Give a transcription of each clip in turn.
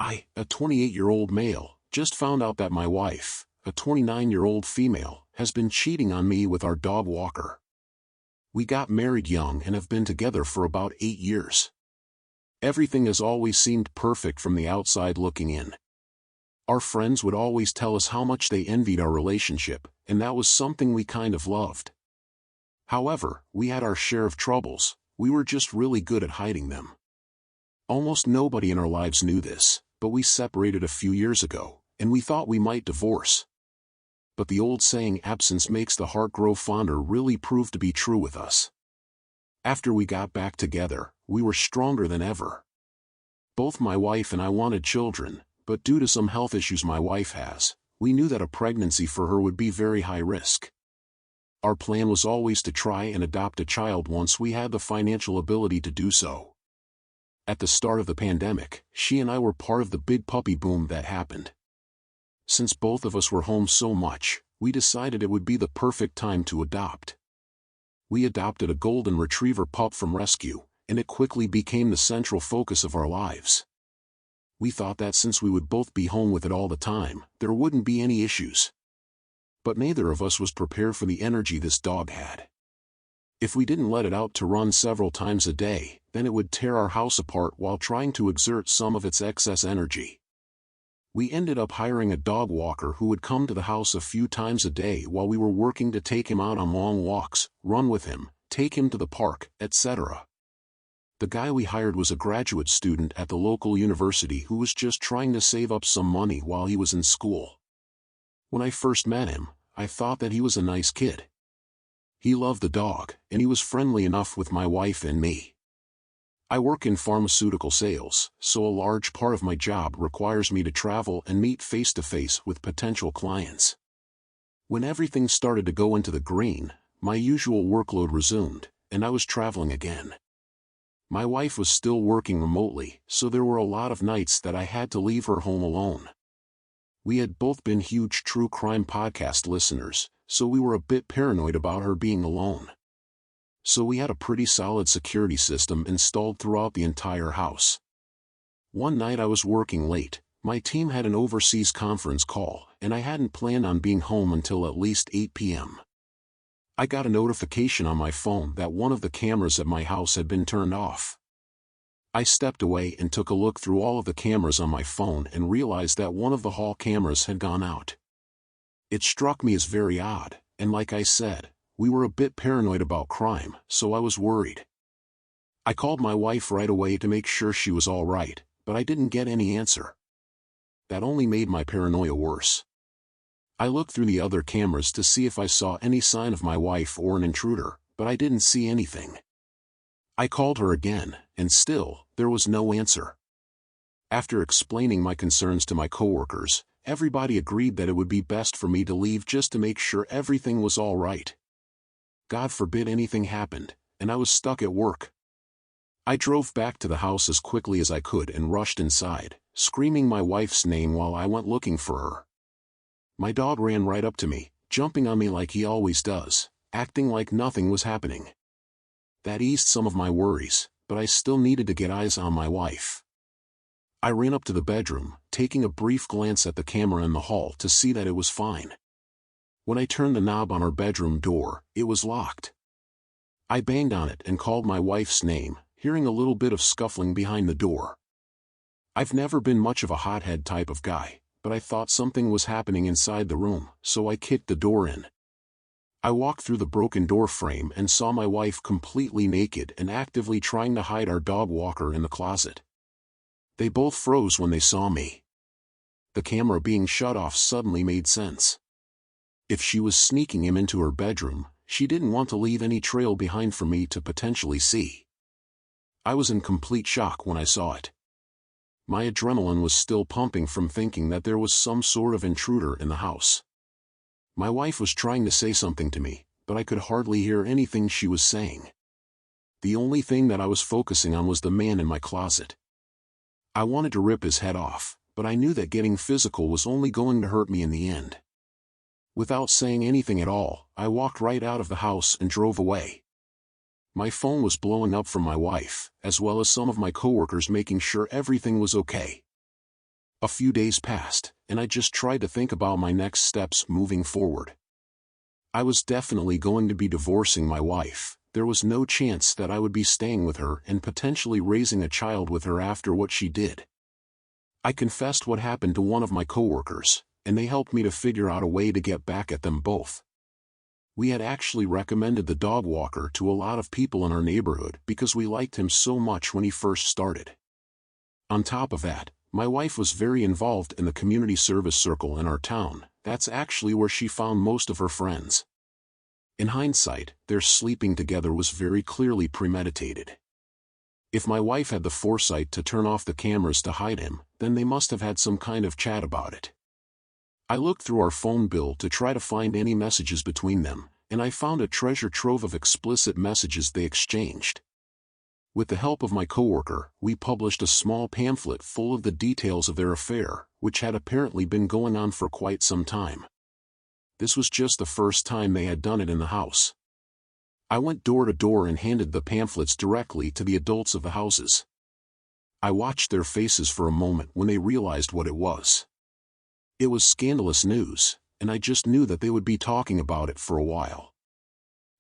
A 28-year-old male, just found out that my wife, a 29-year-old female, has been cheating on me with our dog Walker. We got married young and have been together for about 8 years. Everything has always seemed perfect from the outside looking in. Our friends would always tell us how much they envied our relationship, and that was something we kind of loved. However, we had our share of troubles. We were just really good at hiding them. Almost nobody in our lives knew this, but we separated a few years ago, and we thought we might divorce. But the old saying, absence makes the heart grow fonder, really proved to be true with us. After we got back together, we were stronger than ever. Both my wife and I wanted children, but due to some health issues my wife has, we knew that a pregnancy for her would be very high risk. Our plan was always to try and adopt a child once we had the financial ability to do so. At the start of the pandemic, she and I were part of the big puppy boom that happened. Since both of us were home so much, we decided it would be the perfect time to adopt. We adopted a golden retriever pup from rescue, and it quickly became the central focus of our lives. We thought that since we would both be home with it all the time, there wouldn't be any issues. But neither of us was prepared for the energy this dog had. If we didn't let it out to run several times a day, then it would tear our house apart while trying to exert some of its excess energy. We ended up hiring a dog walker who would come to the house a few times a day while we were working to take him out on long walks, run with him, take him to the park, etc. The guy we hired was a graduate student at the local university who was just trying to save up some money while he was in school. When I first met him, I thought that he was a nice kid. He loved the dog, and he was friendly enough with my wife and me. I work in pharmaceutical sales, so a large part of my job requires me to travel and meet face-to-face with potential clients. When everything started to go into the green, my usual workload resumed, and I was traveling again. My wife was still working remotely, so there were a lot of nights that I had to leave her home alone. We had both been huge true crime podcast listeners, so we were a bit paranoid about her being alone. So we had a pretty solid security system installed throughout the entire house. One night I was working late, my team had an overseas conference call, and I hadn't planned on being home until at least 8 p.m. I got a notification on my phone that one of the cameras at my house had been turned off. I stepped away and took a look through all of the cameras on my phone and realized that one of the hall cameras had gone out. It struck me as very odd, and like I said, we were a bit paranoid about crime, so I was worried. I called my wife right away to make sure she was all right, but I didn't get any answer. That only made my paranoia worse. I looked through the other cameras to see if I saw any sign of my wife or an intruder, but I didn't see anything. I called her again, and still, there was no answer. After explaining my concerns to my coworkers, everybody agreed that it would be best for me to leave just to make sure everything was all right. God forbid anything happened, and I was stuck at work. I drove back to the house as quickly as I could and rushed inside, screaming my wife's name while I went looking for her. My dog ran right up to me, jumping on me like he always does, acting like nothing was happening. That eased some of my worries, but I still needed to get eyes on my wife. I ran up to the bedroom, taking a brief glance at the camera in the hall to see that it was fine. When I turned the knob on her bedroom door, it was locked. I banged on it and called my wife's name, hearing a little bit of scuffling behind the door. I've never been much of a hothead type of guy, but I thought something was happening inside the room, so I kicked the door in. I walked through the broken door frame and saw my wife completely naked and actively trying to hide our dog Walker in the closet. They both froze when they saw me. The camera being shut off suddenly made sense. If she was sneaking him into her bedroom, she didn't want to leave any trail behind for me to potentially see. I was in complete shock when I saw it. My adrenaline was still pumping from thinking that there was some sort of intruder in the house. My wife was trying to say something to me, but I could hardly hear anything she was saying. The only thing that I was focusing on was the man in my closet. I wanted to rip his head off, but I knew that getting physical was only going to hurt me in the end. Without saying anything at all, I walked right out of the house and drove away. My phone was blowing up from my wife, as well as some of my coworkers making sure everything was okay. A few days passed, and I just tried to think about my next steps moving forward. I was definitely going to be divorcing my wife. There was no chance that I would be staying with her and potentially raising a child with her after what she did. I confessed what happened to one of my coworkers, and they helped me to figure out a way to get back at them both. We had actually recommended the dog walker to a lot of people in our neighborhood because we liked him so much when he first started. On top of that, my wife was very involved in the community service circle in our town. That's actually where she found most of her friends. In hindsight, their sleeping together was very clearly premeditated. If my wife had the foresight to turn off the cameras to hide him, then they must have had some kind of chat about it. I looked through our phone bill to try to find any messages between them, and I found a treasure trove of explicit messages they exchanged. With the help of my coworker, we published a small pamphlet full of the details of their affair, which had apparently been going on for quite some time. This was just the first time they had done it in the house. I went door to door and handed the pamphlets directly to the adults of the houses. I watched their faces for a moment when they realized what it was. It was scandalous news, and I just knew that they would be talking about it for a while.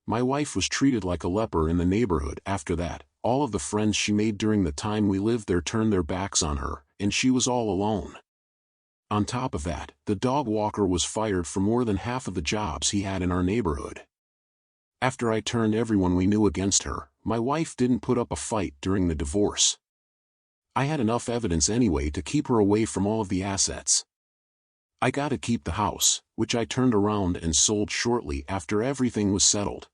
My wife was treated like a leper in the neighborhood after that. All of the friends she made during the time we lived there turned their backs on her, and she was all alone. On top of that, the dog walker was fired for more than half of the jobs he had in our neighborhood. After I turned everyone we knew against her, my wife didn't put up a fight during the divorce. I had enough evidence anyway to keep her away from all of the assets. I got to keep the house, which I turned around and sold shortly after everything was settled.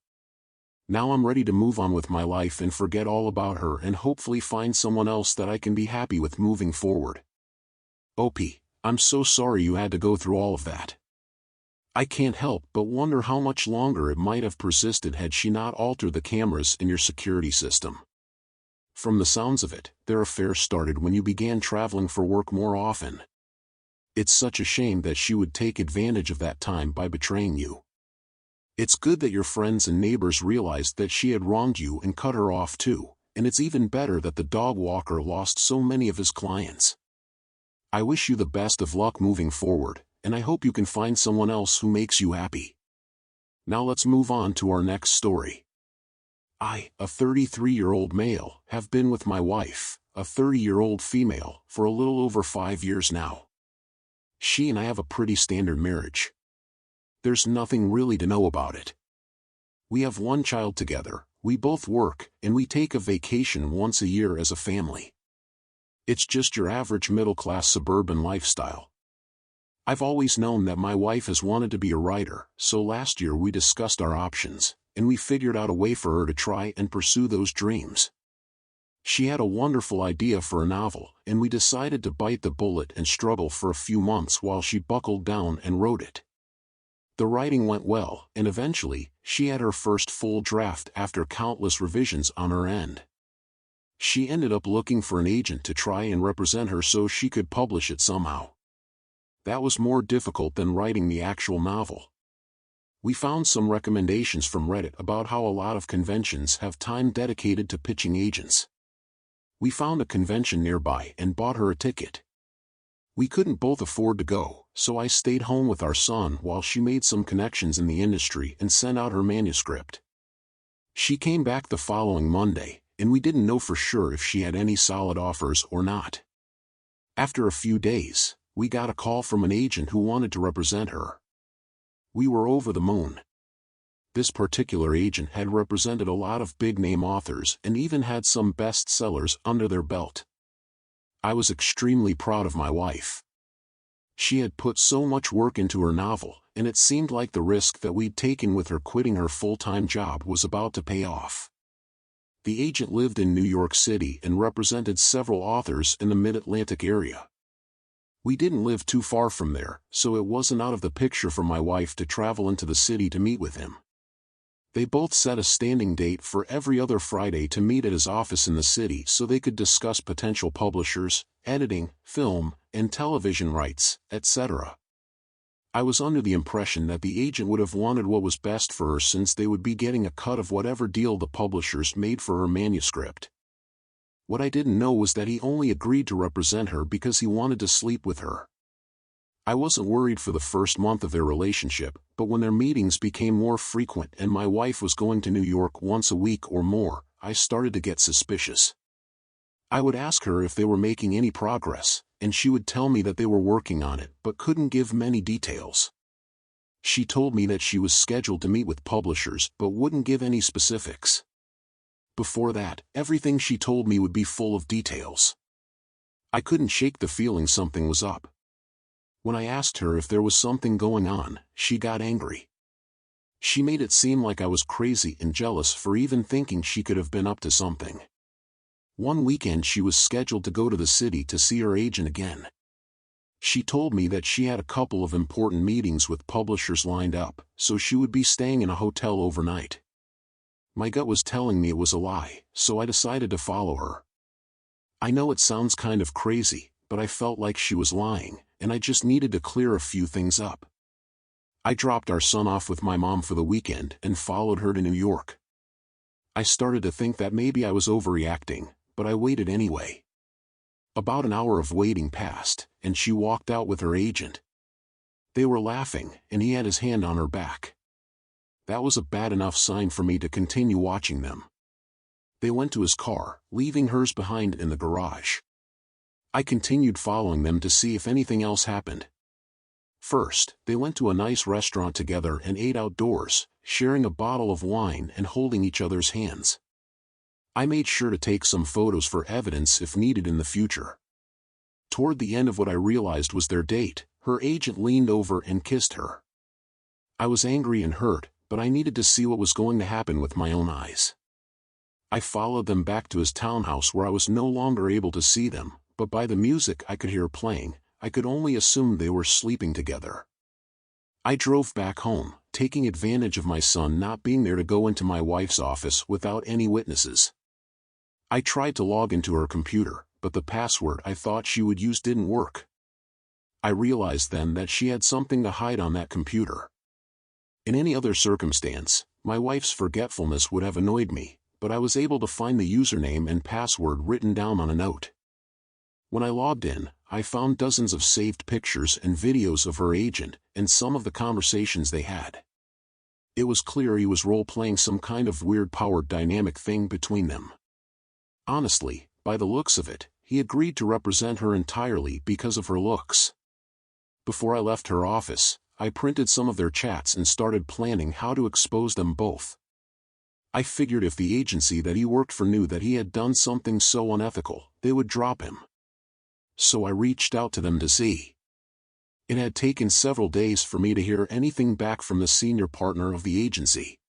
Now I'm ready to move on with my life and forget all about her and hopefully find someone else that I can be happy with moving forward. OP, I'm so sorry you had to go through all of that. I can't help but wonder how much longer it might have persisted had she not altered the cameras in your security system. From the sounds of it, their affair started when you began traveling for work more often. It's such a shame that she would take advantage of that time by betraying you. It's good that your friends and neighbors realized that she had wronged you and cut her off too, and it's even better that the dog walker lost so many of his clients. I wish you the best of luck moving forward, and I hope you can find someone else who makes you happy. Now let's move on to our next story. I, a 33-year-old male, have been with my wife, a 30-year-old female, for a little over 5 years now. She and I have a pretty standard marriage. There's nothing really to know about it. We have one child together, we both work, and we take a vacation once a year as a family. It's just your average middle-class suburban lifestyle. I've always known that my wife has wanted to be a writer, so last year we discussed our options, and we figured out a way for her to try and pursue those dreams. She had a wonderful idea for a novel, and we decided to bite the bullet and struggle for a few months while she buckled down and wrote it. The writing went well, and eventually, she had her first full draft after countless revisions on her end. She ended up looking for an agent to try and represent her so she could publish it somehow. That was more difficult than writing the actual novel. We found some recommendations from Reddit about how a lot of conventions have time dedicated to pitching agents. We found a convention nearby and bought her a ticket. We couldn't both afford to go, so I stayed home with our son while she made some connections in the industry and sent out her manuscript. She came back the following Monday, and we didn't know for sure if she had any solid offers or not. After a few days, we got a call from an agent who wanted to represent her. We were over the moon. This particular agent had represented a lot of big-name authors and even had some bestsellers under their belt. I was extremely proud of my wife. She had put so much work into her novel, and it seemed like the risk that we'd taken with her quitting her full-time job was about to pay off. The agent lived in New York City and represented several authors in the mid-Atlantic area. We didn't live too far from there, so it wasn't out of the picture for my wife to travel into the city to meet with him. They both set a standing date for every other Friday to meet at his office in the city so they could discuss potential publishers, editing, film, and television rights, etc. I was under the impression that the agent would have wanted what was best for her since they would be getting a cut of whatever deal the publishers made for her manuscript. What I didn't know was that he only agreed to represent her because he wanted to sleep with her. I wasn't worried for the first month of their relationship, but when their meetings became more frequent and my wife was going to New York once a week or more, I started to get suspicious. I would ask her if they were making any progress, and she would tell me that they were working on it but couldn't give many details. She told me that she was scheduled to meet with publishers but wouldn't give any specifics. Before that, everything she told me would be full of details. I couldn't shake the feeling something was up. When I asked her if there was something going on, she got angry. She made it seem like I was crazy and jealous for even thinking she could have been up to something. One weekend she was scheduled to go to the city to see her agent again. She told me that she had a couple of important meetings with publishers lined up, so she would be staying in a hotel overnight. My gut was telling me it was a lie, so I decided to follow her. I know it sounds kind of crazy, but I felt like she was lying, and I just needed to clear a few things up. I dropped our son off with my mom for the weekend and followed her to New York. I started to think that maybe I was overreacting, but I waited anyway. About an hour of waiting passed, and she walked out with her agent. They were laughing, and he had his hand on her back. That was a bad enough sign for me to continue watching them. They went to his car, leaving hers behind in the garage. I continued following them to see if anything else happened. First, they went to a nice restaurant together and ate outdoors, sharing a bottle of wine and holding each other's hands. I made sure to take some photos for evidence if needed in the future. Toward the end of what I realized was their date, her agent leaned over and kissed her. I was angry and hurt, but I needed to see what was going to happen with my own eyes. I followed them back to his townhouse where I was no longer able to see them, but by the music I could hear playing, I could only assume they were sleeping together. I drove back home, taking advantage of my son not being there to go into my wife's office without any witnesses. I tried to log into her computer, but the password I thought she would use didn't work. I realized then that she had something to hide on that computer. In any other circumstance, my wife's forgetfulness would have annoyed me, but I was able to find the username and password written down on a note. When I logged in, I found dozens of saved pictures and videos of her agent and some of the conversations they had. It was clear he was role-playing some kind of weird power dynamic thing between them. Honestly, by the looks of it, he agreed to represent her entirely because of her looks. Before I left her office, I printed some of their chats and started planning how to expose them both. I figured if the agency that he worked for knew that he had done something so unethical, they would drop him. So I reached out to them to see. It had taken several days for me to hear anything back from the senior partner of the agency.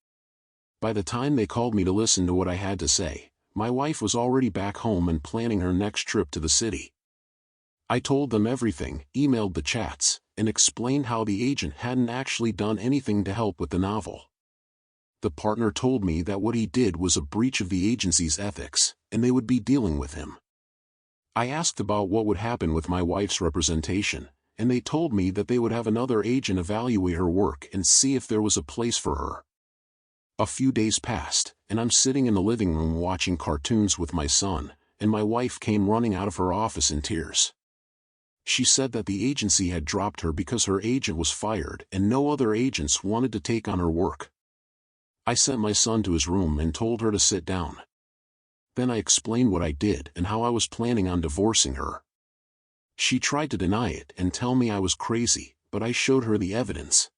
By the time they called me to listen to what I had to say, my wife was already back home and planning her next trip to the city. I told them everything, emailed the chats, and explained how the agent hadn't actually done anything to help with the novel. The partner told me that what he did was a breach of the agency's ethics, and they would be dealing with him. I asked about what would happen with my wife's representation, and they told me that they would have another agent evaluate her work and see if there was a place for her. A few days passed, and I'm sitting in the living room watching cartoons with my son, and my wife came running out of her office in tears. She said that the agency had dropped her because her agent was fired and no other agents wanted to take on her work. I sent my son to his room and told her to sit down. Then I explained what I did and how I was planning on divorcing her. She tried to deny it and tell me I was crazy, but I showed her the evidence.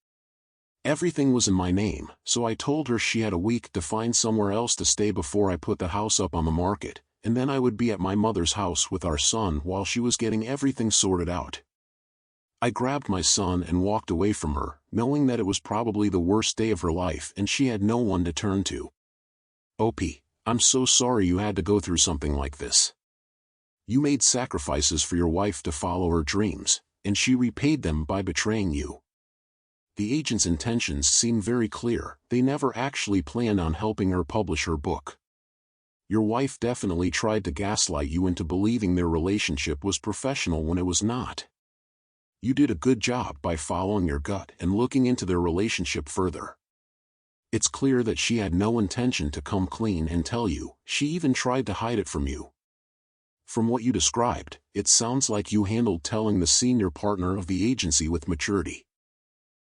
Everything was in my name, so I told her she had a week to find somewhere else to stay before I put the house up on the market, and then I would be at my mother's house with our son while she was getting everything sorted out. I grabbed my son and walked away from her, knowing that it was probably the worst day of her life and she had no one to turn to. Opie, I'm so sorry you had to go through something like this. You made sacrifices for your wife to follow her dreams, and she repaid them by betraying you. The agent's intentions seem very clear. They never actually planned on helping her publish her book. Your wife definitely tried to gaslight you into believing their relationship was professional when it was not. You did a good job by following your gut and looking into their relationship further. It's clear that she had no intention to come clean and tell you. She even tried to hide it from you. From what you described, it sounds like you handled telling the senior partner of the agency with maturity.